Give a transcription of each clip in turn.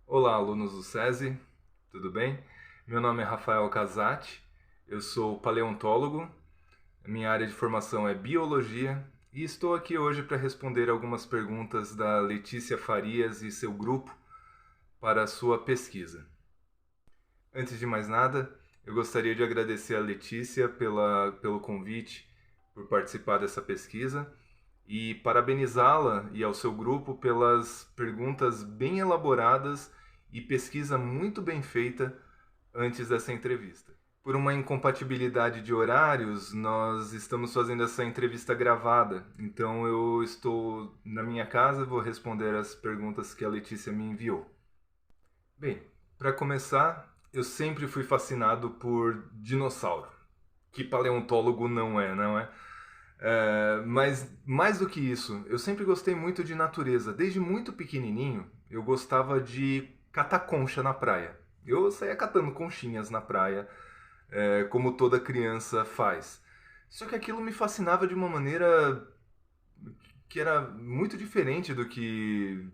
Olá, alunos do SESI, tudo bem? Meu nome é Rafael Casati, eu sou paleontólogo, a minha área de formação é biologia e estou aqui hoje para responder algumas perguntas da Letícia Farias e seu grupo para a sua pesquisa. Antes de mais nada, eu gostaria de agradecer a Letícia pelo convite, por participar dessa pesquisa e parabenizá-la e ao seu grupo pelas perguntas bem elaboradas e pesquisa muito bem feita antes dessa entrevista. Por uma incompatibilidade de horários, nós estamos fazendo essa entrevista gravada. Então eu estou na minha casa e vou responder as perguntas que a Letícia me enviou. Bem, para começar, eu sempre fui fascinado por dinossauro. Que paleontólogo não é, não é? Mas mais do que isso, eu sempre gostei muito de natureza. Desde muito pequenininho, eu gostava de catar concha na praia. Eu saía catando conchinhas na praia, como toda criança faz. Só que aquilo me fascinava de uma maneira que era muito diferente do que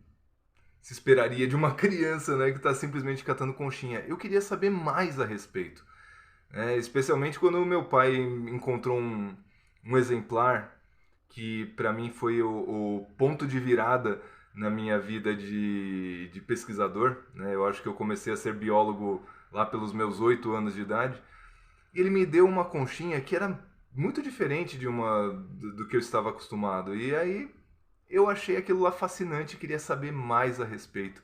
se esperaria de uma criança, né, que está simplesmente catando conchinha. Eu queria saber mais a respeito, especialmente quando o meu pai encontrou um exemplar que para mim foi o ponto de virada na minha vida de pesquisador. Né? Eu acho que eu comecei a ser biólogo lá pelos meus 8 anos de idade. E ele me deu uma conchinha que era muito diferente do que eu estava acostumado. E aí eu achei aquilo lá fascinante e queria saber mais a respeito.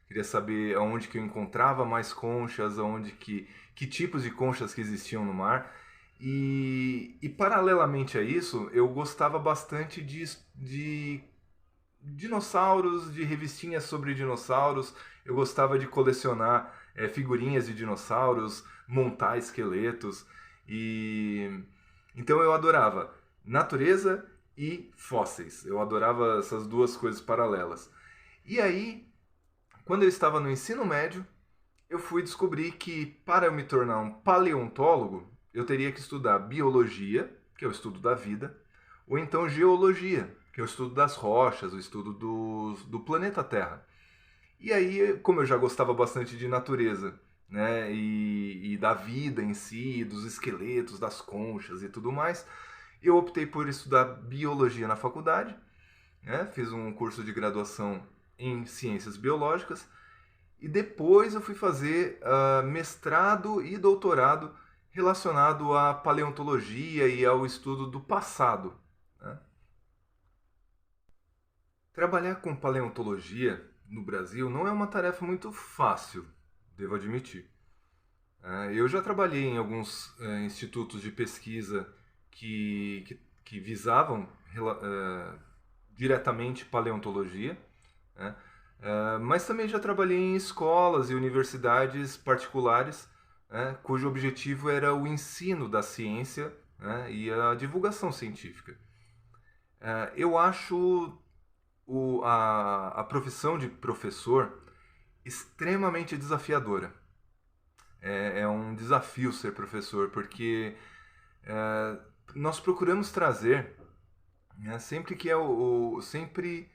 Queria saber aonde que eu encontrava mais conchas, que tipos de conchas que existiam no mar. E paralelamente a isso, eu gostava bastante de dinossauros, de revistinhas sobre dinossauros. Eu gostava de colecionar figurinhas de dinossauros, montar esqueletos. E então eu adorava natureza e fósseis. Eu adorava essas duas coisas paralelas. E aí, quando eu estava no ensino médio, eu fui descobrir que para eu me tornar um paleontólogo, eu teria que estudar biologia, que é o estudo da vida, ou então geologia, que é o estudo das rochas, o estudo do planeta Terra. E aí, como eu já gostava bastante de natureza, né, e da vida em si, dos esqueletos, das conchas e tudo mais, eu optei por estudar biologia na faculdade, né, fiz um curso de graduação em ciências biológicas e depois eu fui fazer mestrado e doutorado relacionado à paleontologia e ao estudo do passado. Né? Trabalhar com paleontologia no Brasil não é uma tarefa muito fácil, devo admitir. Eu já trabalhei em alguns institutos de pesquisa que visavam diretamente paleontologia, né? Mas também já trabalhei em escolas e universidades particulares, né, cujo objetivo era o ensino da ciência, né, e a divulgação científica. Eu acho a profissão de professor extremamente desafiadora. É um desafio ser professor, porque nós procuramos trazer, né, sempre que é sempre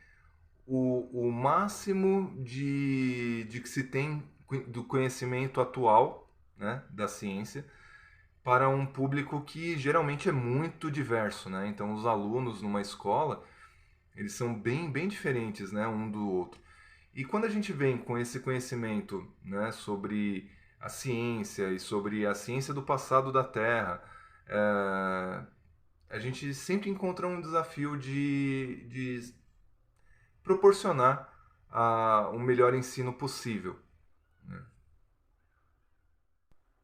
o máximo de que se tem do conhecimento atual, né, da ciência para um público que geralmente é muito diverso, né? Então os alunos numa escola, eles são bem diferentes, né, um do outro. E quando a gente vem com esse conhecimento, né, sobre a ciência e sobre a ciência do passado da Terra, a gente sempre encontra um desafio de proporcionar um melhor ensino possível. Né?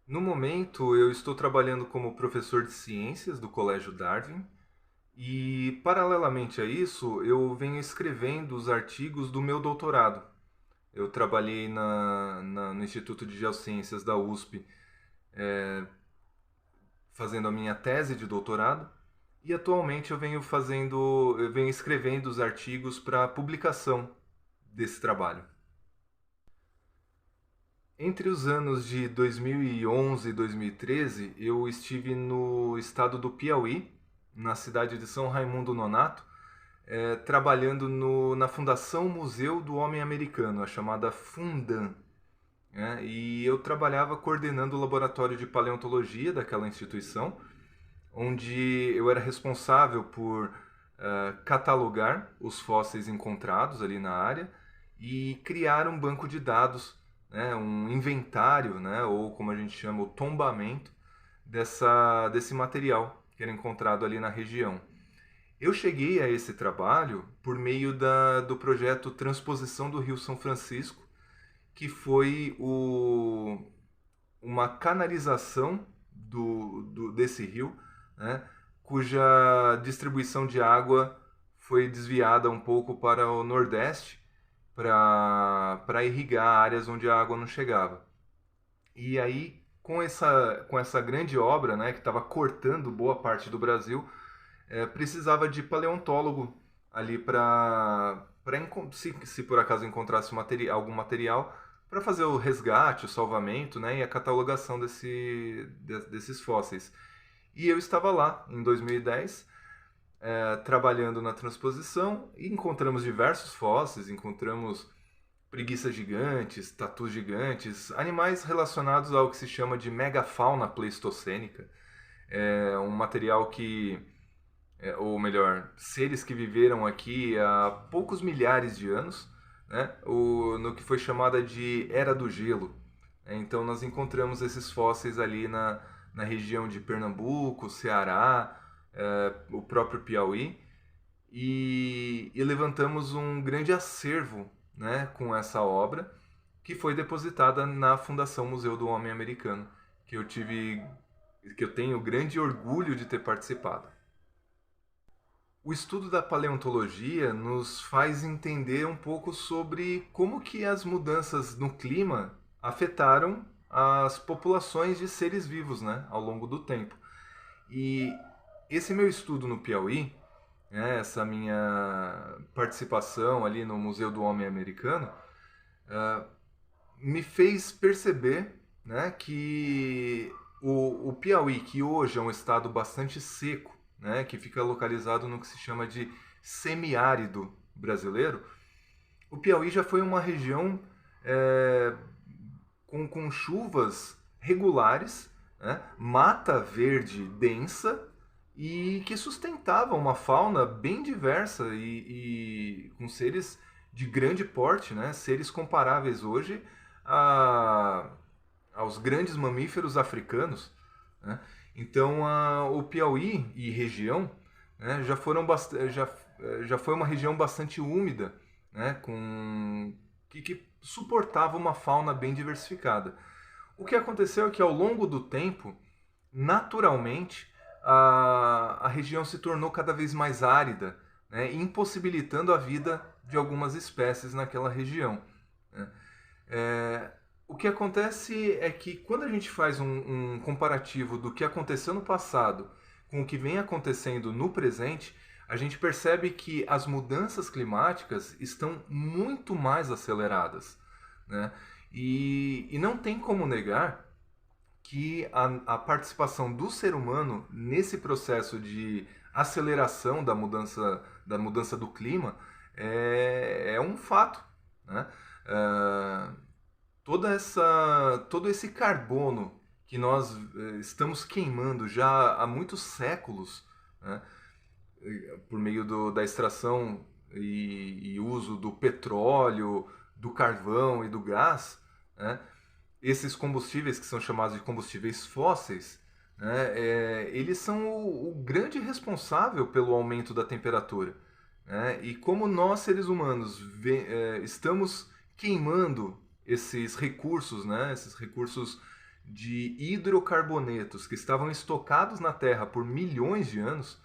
No momento, eu estou trabalhando como professor de ciências do Colégio Darwin e, paralelamente a isso, eu venho escrevendo os artigos do meu doutorado. Eu trabalhei no Instituto de Geociências da USP, fazendo a minha tese de doutorado, e atualmente eu venho escrevendo os artigos para publicação desse trabalho. Entre os anos de 2011 e 2013, eu estive no estado do Piauí, na cidade de São Raimundo Nonato, trabalhando na Fundação Museu do Homem Americano, a chamada Fundan, né? E eu trabalhava coordenando o laboratório de paleontologia daquela instituição, onde eu era responsável por catalogar os fósseis encontrados ali na área e criar um banco de dados, né, um inventário, né, ou como a gente chama, o tombamento desse material que era encontrado ali na região. Eu cheguei a esse trabalho por meio do projeto Transposição do Rio São Francisco, que foi uma canalização desse rio, né, cuja distribuição de água foi desviada um pouco para o nordeste para irrigar áreas onde a água não chegava. E aí, com essa grande obra, né, que estava cortando boa parte do Brasil, precisava de paleontólogo ali se por acaso encontrasse algum material, para fazer o resgate, o salvamento, né, e a catalogação desses fósseis. E eu estava lá em 2010, trabalhando na transposição, e encontramos diversos fósseis, encontramos preguiças gigantes, tatus gigantes, animais relacionados ao que se chama de megafauna pleistocênica. É um material ou melhor, seres que viveram aqui há poucos milhares de anos, né, no que foi chamada de Era do Gelo. Então nós encontramos esses fósseis ali na região de Pernambuco, Ceará, o próprio Piauí, e levantamos um grande acervo, né, com essa obra, que foi depositada na Fundação Museu do Homem Americano, que eu tenho grande orgulho de ter participado. O estudo da paleontologia nos faz entender um pouco sobre como que as mudanças no clima afetaram as populações de seres vivos, né, ao longo do tempo. E esse meu estudo no Piauí, né, essa minha participação ali no Museu do Homem Americano, me fez perceber, né, que o Piauí, que hoje é um estado bastante seco, né, que fica localizado no que se chama de semiárido brasileiro, o Piauí já foi uma região com chuvas regulares, né, mata verde densa e que sustentava uma fauna bem diversa e com seres de grande porte, né, seres comparáveis hoje aos grandes mamíferos africanos, né? Então, o Piauí e região, né, já foi uma região bastante úmida, né, que suportava uma fauna bem diversificada. O que aconteceu é que ao longo do tempo, naturalmente, a região se tornou cada vez mais árida, né, impossibilitando a vida de algumas espécies naquela região, né? O que acontece é que quando a gente faz um comparativo do que aconteceu no passado com o que vem acontecendo no presente, a gente percebe que as mudanças climáticas estão muito mais aceleradas, né? E não tem como negar que a participação do ser humano nesse processo de aceleração da mudança do clima é um fato, né? Todo esse carbono que nós estamos queimando já há muitos séculos, né, por meio da extração e uso do petróleo, do carvão e do gás, né, esses combustíveis que são chamados de combustíveis fósseis, né, eles são o grande responsável pelo aumento da temperatura, né, e como nós, seres humanos, estamos queimando esses recursos, né, esses recursos de hidrocarbonetos que estavam estocados na Terra por milhões de anos,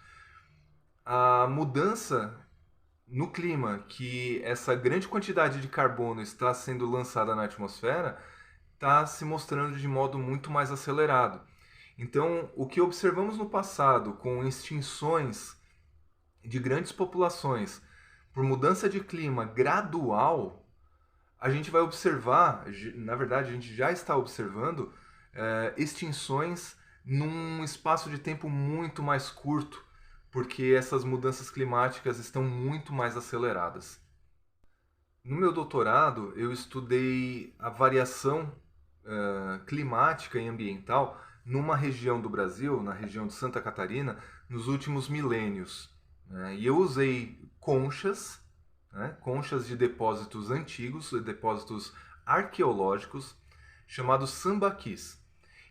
a mudança no clima, que essa grande quantidade de carbono está sendo lançada na atmosfera, está se mostrando de modo muito mais acelerado. Então, o que observamos no passado com extinções de grandes populações por mudança de clima gradual, a gente vai observar, na verdade a gente já está observando, extinções num espaço de tempo muito mais curto, porque essas mudanças climáticas estão muito mais aceleradas. No meu doutorado, eu estudei a variação climática e ambiental numa região do Brasil, na região de Santa Catarina, nos últimos milênios, né? E eu usei conchas, né, conchas de depósitos antigos, depósitos arqueológicos, chamados sambaquis.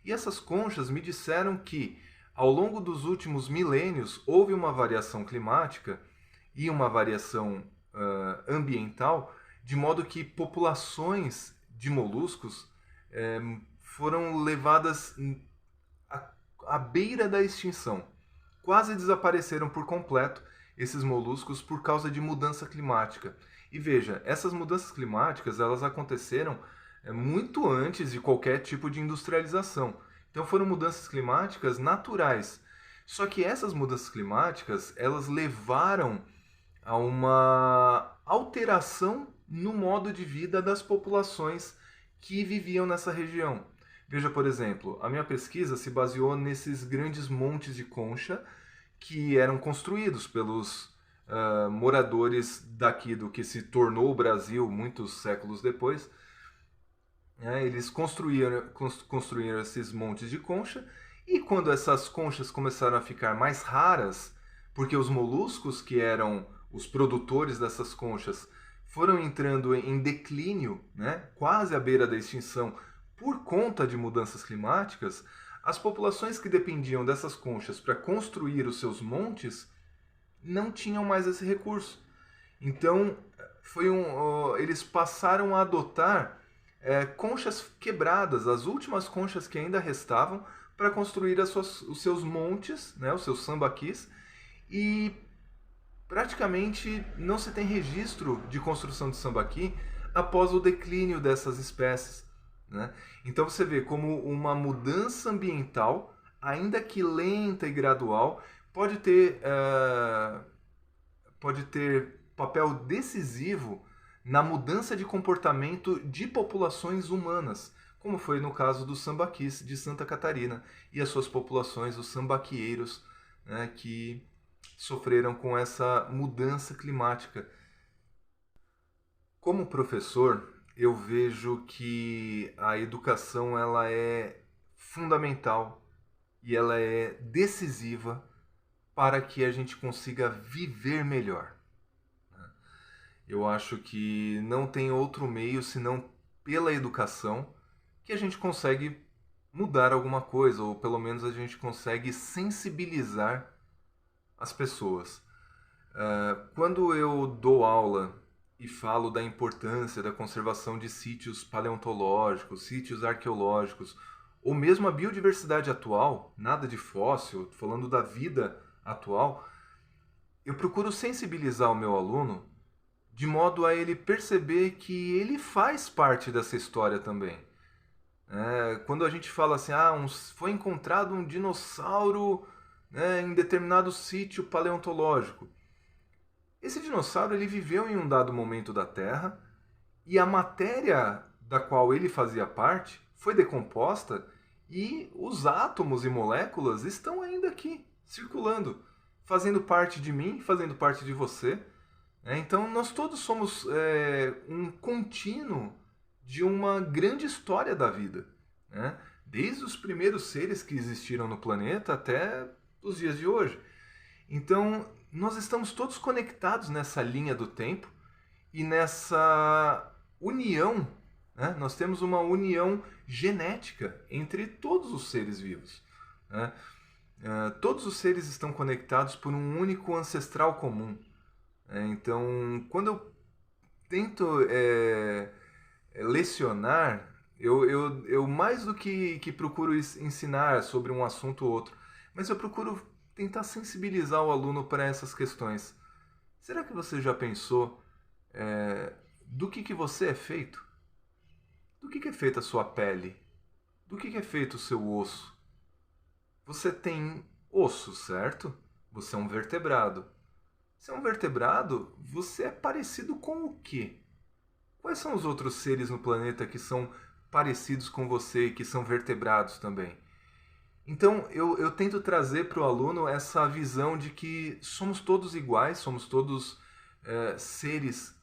E essas conchas me disseram que, ao longo dos últimos milênios, houve uma variação climática e uma variação ambiental, de modo que populações de moluscos foram levadas à beira da extinção. Quase desapareceram por completo esses moluscos por causa de mudança climática. E veja, essas mudanças climáticas elas aconteceram muito antes de qualquer tipo de industrialização. Então foram mudanças climáticas naturais. Só que essas mudanças climáticas elas levaram a uma alteração no modo de vida das populações que viviam nessa região. Veja, por exemplo, a minha pesquisa se baseou nesses grandes montes de concha que eram construídos pelos moradores daqui do que se tornou o Brasil muitos séculos depois. Eles construíram esses montes de concha e quando essas conchas começaram a ficar mais raras, porque os moluscos que eram os produtores dessas conchas foram entrando em declínio, né, quase à beira da extinção, por conta de mudanças climáticas, as populações que dependiam dessas conchas para construir os seus montes não tinham mais esse recurso. Então, eles passaram a adotar conchas quebradas, as últimas conchas que ainda restavam, para construir os seus montes, né, os seus sambaquis, e praticamente não se tem registro de construção de sambaqui após o declínio dessas espécies, né? Então você vê como uma mudança ambiental, ainda que lenta e gradual, pode ter papel decisivo na mudança de comportamento de populações humanas, como foi no caso dos sambaquis de Santa Catarina e as suas populações, os sambaquieiros, né, que sofreram com essa mudança climática. Como professor, eu vejo que a educação ela é fundamental e ela é decisiva para que a gente consiga viver melhor. Eu acho que não tem outro meio senão pela educação que a gente consegue mudar alguma coisa, ou pelo menos a gente consegue sensibilizar as pessoas. Quando eu dou aula e falo da importância da conservação de sítios paleontológicos, sítios arqueológicos, ou mesmo a biodiversidade atual, nada de fóssil, falando da vida atual, eu procuro sensibilizar o meu aluno de modo a ele perceber que ele faz parte dessa história também. Quando a gente fala assim, foi encontrado um dinossauro, né, em determinado sítio paleontológico. Esse dinossauro ele viveu em um dado momento da Terra e a matéria da qual ele fazia parte foi decomposta e os átomos e moléculas estão ainda aqui, circulando, fazendo parte de mim, fazendo parte de você. Então nós todos somos um contínuo de uma grande história da vida, né? Desde os primeiros seres que existiram no planeta até os dias de hoje. Então nós estamos todos conectados nessa linha do tempo e nessa união, né? Nós temos uma união genética entre todos os seres vivos, né? Todos os seres estão conectados por um único ancestral comum. Então, quando eu tento lecionar, eu mais do que procuro ensinar sobre um assunto ou outro, mas eu procuro tentar sensibilizar o aluno para essas questões. Será que você já pensou do que você é feito? Do que é feita a sua pele? Do que é feito o seu osso? Você tem osso, certo? Você é um vertebrado. Se é um vertebrado, você é parecido com o quê? Quais são os outros seres no planeta que são parecidos com você e que são vertebrados também? Então, eu tento trazer para o aluno essa visão de que somos todos iguais, somos todos seres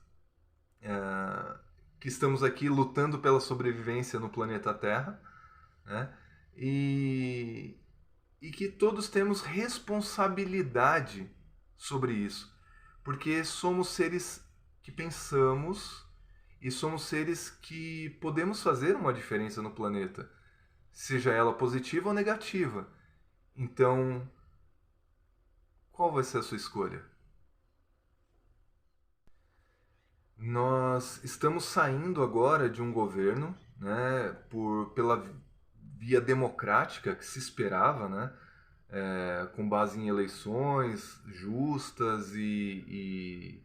que estamos aqui lutando pela sobrevivência no planeta Terra, né? E, e que todos temos responsabilidade sobre isso, porque somos seres que pensamos e somos seres que podemos fazer uma diferença no planeta, seja ela positiva ou negativa. Então, qual vai ser a sua escolha? Nós estamos saindo agora de um governo, né, pela via democrática que se esperava, né, com base em eleições justas e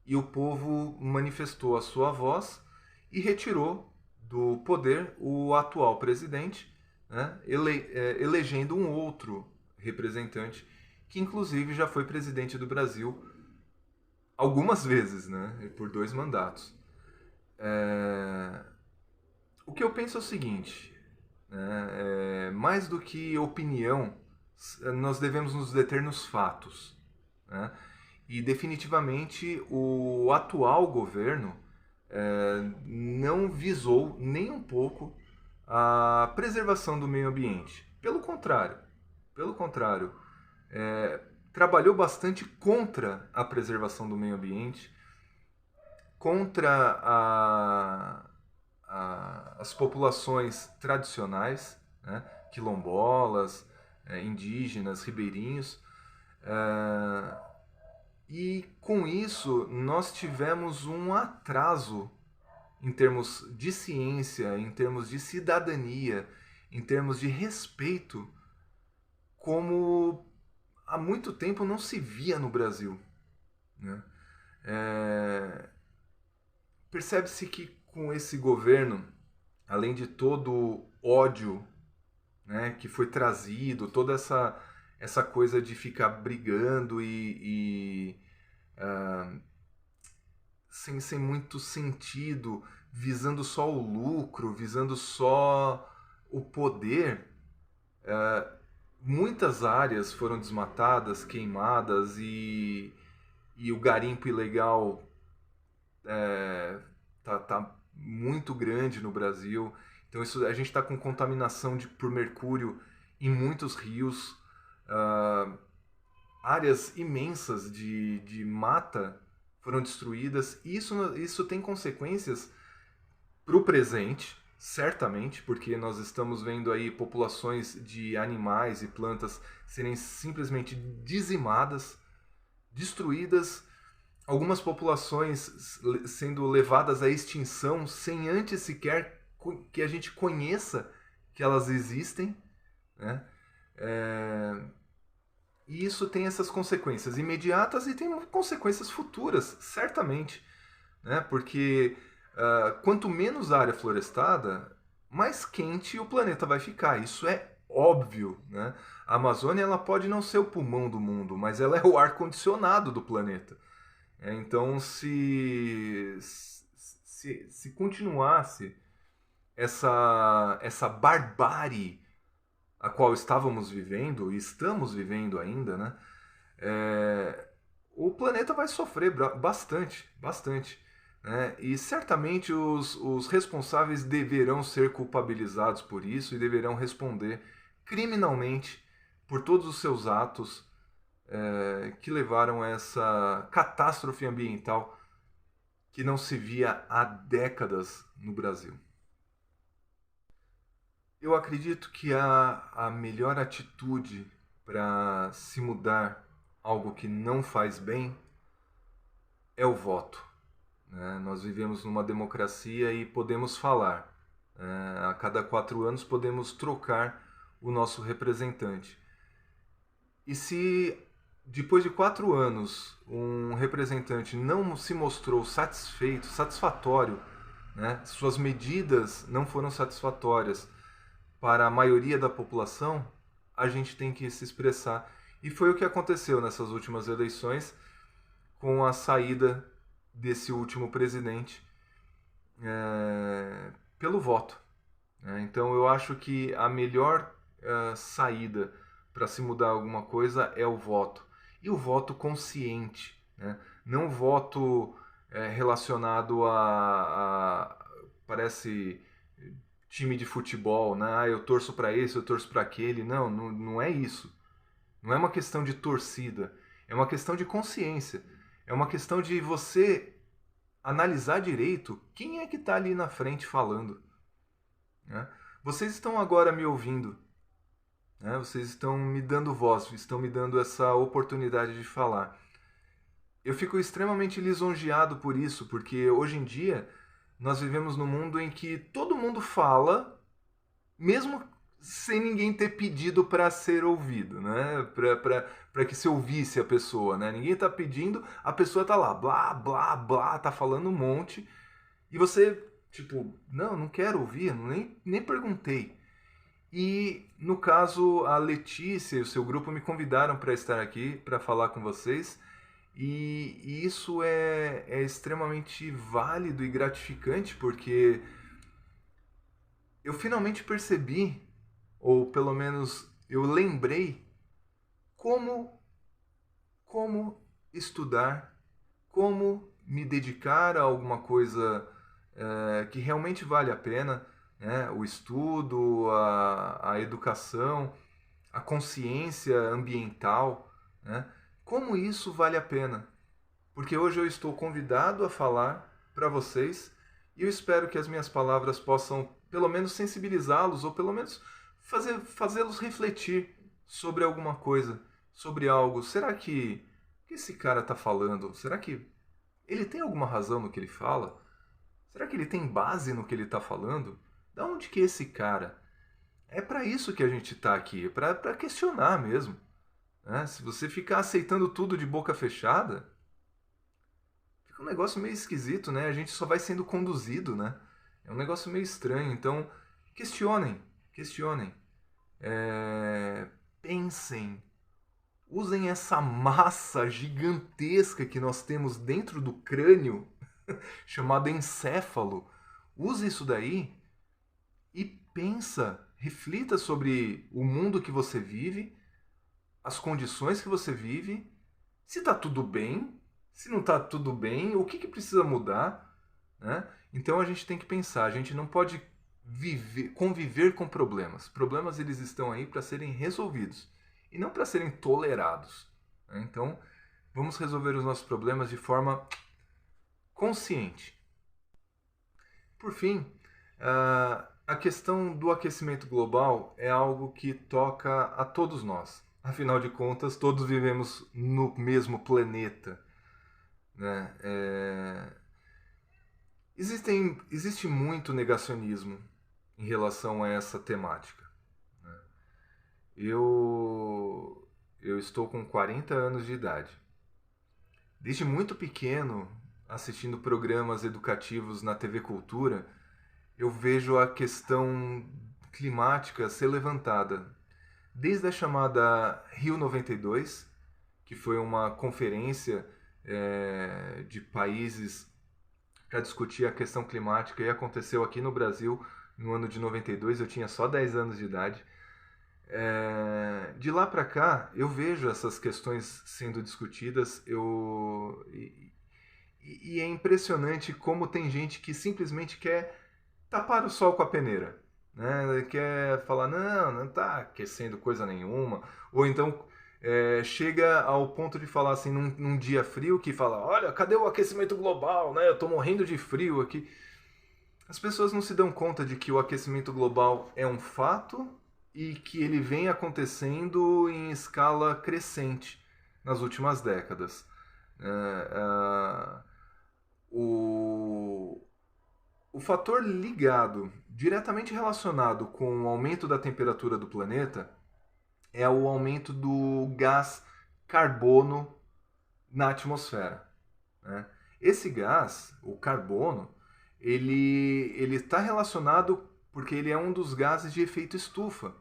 o povo manifestou a sua voz e retirou do poder o atual presidente, né, elegendo um outro representante que inclusive já foi presidente do Brasil algumas vezes, né, por 2 mandatos. É, O que eu penso é o seguinte, né, mais do que opinião, nós devemos nos deter nos fatos, né? E definitivamente o atual governo não visou nem um pouco a preservação do meio ambiente. Pelo contrário, trabalhou bastante contra a preservação do meio ambiente, contra as populações tradicionais, né, quilombolas, indígenas, ribeirinhos. E com isso nós tivemos um atraso em termos de ciência, em termos de cidadania, em termos de respeito, como há muito tempo não se via no Brasil, né? Percebe-se que com esse governo, além de todo o ódio, né, que foi trazido, toda essa coisa de ficar brigando sem muito sentido, visando só o lucro, visando só o poder, muitas áreas foram desmatadas, queimadas e o garimpo ilegal tá muito grande no Brasil. Então isso, a gente está com contaminação por mercúrio em muitos rios, áreas imensas de mata foram destruídas. E isso tem consequências para o presente, certamente, porque nós estamos vendo aí populações de animais e plantas serem simplesmente dizimadas, destruídas, algumas populações sendo levadas à extinção sem antes sequer que a gente conheça que elas existem, né? E isso tem essas consequências imediatas e tem consequências futuras, certamente, né? Porque quanto menos área florestada, mais quente o planeta vai ficar. Isso é óbvio, né? A Amazônia ela pode não ser o pulmão do mundo, mas ela é o ar condicionado do planeta. Então, se continuasse essa barbárie a qual estávamos vivendo e estamos vivendo ainda, né? O planeta vai sofrer bastante, bastante. Né? E certamente os responsáveis deverão ser culpabilizados por isso e deverão responder criminalmente por todos os seus atos que levaram a essa catástrofe ambiental que não se via há décadas no Brasil. Eu acredito que a melhor atitude para se mudar algo que não faz bem é o voto. Né? Nós vivemos numa democracia e podemos falar. A cada 4 anos podemos trocar o nosso representante. E se depois de 4 anos um representante não se mostrou satisfatório, né? Suas medidas não foram satisfatórias para a maioria da população, a gente tem que se expressar. E foi o que aconteceu nessas últimas eleições com a saída desse último presidente pelo voto. Então eu acho que a melhor saída para se mudar alguma coisa é o voto. E o voto consciente, né? Não o voto relacionado parece time de futebol, né? Ah, eu torço para esse, eu torço para aquele. Não, não é isso. Não é uma questão de torcida, é uma questão de consciência. É uma questão de você analisar direito quem é que está ali na frente falando, né? Vocês estão agora me ouvindo, né? Vocês estão me dando voz, estão me dando essa oportunidade de falar. Eu fico extremamente lisonjeado por isso, porque hoje em dia nós vivemos num mundo em que todo mundo fala, mesmo sem ninguém ter pedido para ser ouvido, né? Para que se ouvisse a pessoa, né? Ninguém está pedindo, a pessoa está lá, blá, blá, blá, tá falando um monte, e você, tipo, não quero ouvir, nem perguntei. E, no caso, a Letícia e o seu grupo me convidaram para estar aqui, para falar com vocês, e isso é extremamente válido e gratificante, porque eu finalmente percebi, ou pelo menos eu lembrei, como, como estudar, como me dedicar a alguma coisa que realmente vale a pena, né? O estudo, a educação, a consciência ambiental, né? Como isso vale a pena? Porque hoje eu estou convidado a falar para vocês e eu espero que as minhas palavras possam pelo menos sensibilizá-los ou pelo menos fazê-los refletir sobre alguma coisa, sobre algo. Será que esse cara está falando? Será que ele tem alguma razão no que ele fala? Será que ele tem base no que ele está falando? Da onde que é esse cara? É para isso que a gente está aqui, para questionar mesmo, né? Se você ficar aceitando tudo de boca fechada, fica um negócio meio esquisito, né? A gente só vai sendo conduzido, né? É um negócio meio estranho. Então, questionem, questionem. Pensem. Usem essa massa gigantesca que nós temos dentro do crânio, chamado encéfalo. Use isso daí e pensa, reflita sobre o mundo que você vive, as condições que você vive, se está tudo bem, se não está tudo bem, o que precisa mudar, né? Então a gente tem que pensar, a gente não pode conviver com problemas. Problemas eles estão aí para serem resolvidos e não para serem tolerados, né? Então vamos resolver os nossos problemas de forma consciente. Por fim, a questão do aquecimento global é algo que toca a todos nós. Afinal de contas, todos vivemos no mesmo planeta, né? Existe muito negacionismo em relação a essa temática, né? Eu estou com 40 anos de idade. Desde muito pequeno, assistindo programas educativos na TV Cultura, eu vejo a questão climática ser levantada. Desde a chamada Rio 92, que foi uma conferência de países para discutir a questão climática e aconteceu aqui no Brasil no ano de 92, eu tinha só 10 anos de idade. De lá para cá, eu vejo essas questões sendo discutidas e é impressionante como tem gente que simplesmente quer tapar o sol com a peneira, né? Quer falar, não está aquecendo coisa nenhuma, ou então chega ao ponto de falar assim num dia frio que fala, olha, cadê o aquecimento global, né? Eu estou morrendo de frio aqui. As pessoas não se dão conta de que o aquecimento global é um fato e que ele vem acontecendo em escala crescente nas últimas décadas. O fator ligado, diretamente relacionado com o aumento da temperatura do planeta, é o aumento do gás carbono na atmosfera, né? Esse gás, o carbono, ele está relacionado porque ele é um dos gases de efeito estufa,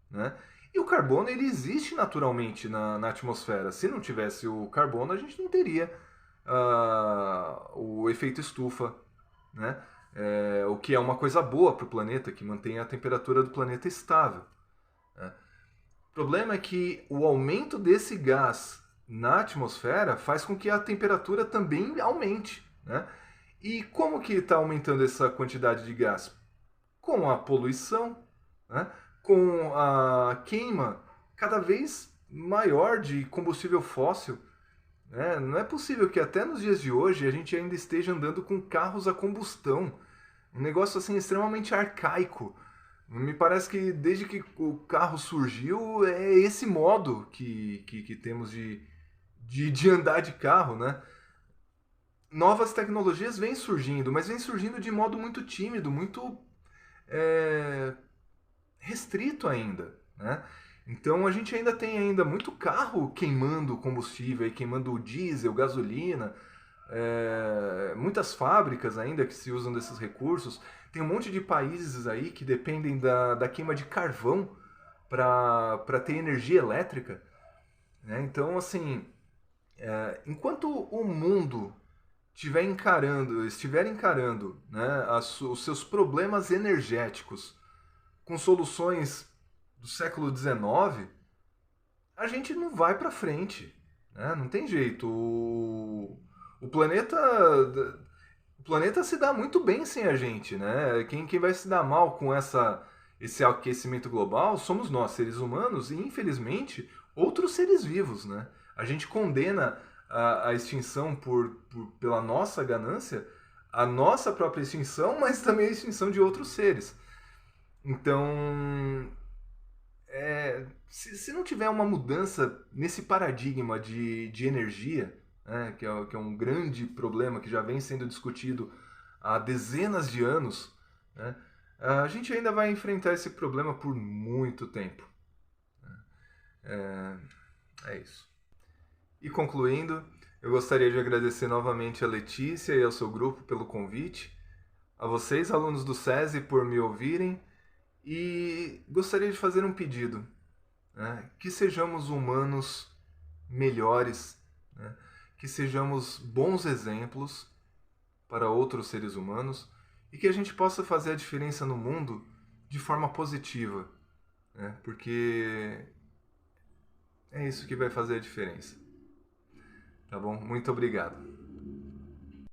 né? E o carbono ele existe naturalmente na atmosfera. Se não tivesse o carbono, a gente não teria o efeito estufa, né? O que é uma coisa boa para o planeta, que mantém a temperatura do planeta estável. Né? O problema é que o aumento desse gás na atmosfera faz com que a temperatura também aumente. Né? E como que está aumentando essa quantidade de gás? Com a poluição, né? Com a queima cada vez maior de combustível fóssil. Né? Não é possível que até nos dias de hoje a gente ainda esteja andando com carros a combustão. Um negócio assim extremamente arcaico. Me parece que desde que o carro surgiu é esse modo que temos de andar de carro, né? Novas tecnologias vêm surgindo, mas vêm surgindo de modo muito tímido, muito é, restrito ainda, né? Então a gente ainda tem ainda muito carro queimando combustível, e queimando diesel, gasolina, muitas fábricas ainda que se usam desses recursos. Tem um monte de países aí que dependem da queima de carvão para ter energia elétrica. Né? Então, assim, enquanto o mundo estiver encarando né, os seus problemas energéticos com soluções do século XIX, a gente não vai para frente. Né? Não tem jeito. O planeta o planeta se dá muito bem sem a gente, né? Quem vai se dar mal com esse aquecimento global somos nós, seres humanos, e infelizmente outros seres vivos, né? A gente condena a extinção pela nossa ganância, a nossa própria extinção, mas também a extinção de outros seres. Então, se não tiver uma mudança nesse paradigma de energia, né, que é um grande problema que já vem sendo discutido há dezenas de anos, né, a gente ainda vai enfrentar esse problema por muito tempo. É, é isso. E concluindo, eu gostaria de agradecer novamente a Letícia e ao seu grupo pelo convite, a vocês, alunos do SESI, por me ouvirem, e gostaria de fazer um pedido. Né? Que sejamos humanos melhores, né? Que sejamos bons exemplos para outros seres humanos e que a gente possa fazer a diferença no mundo de forma positiva, né? Porque é isso que vai fazer a diferença. Tá bom? Muito obrigado.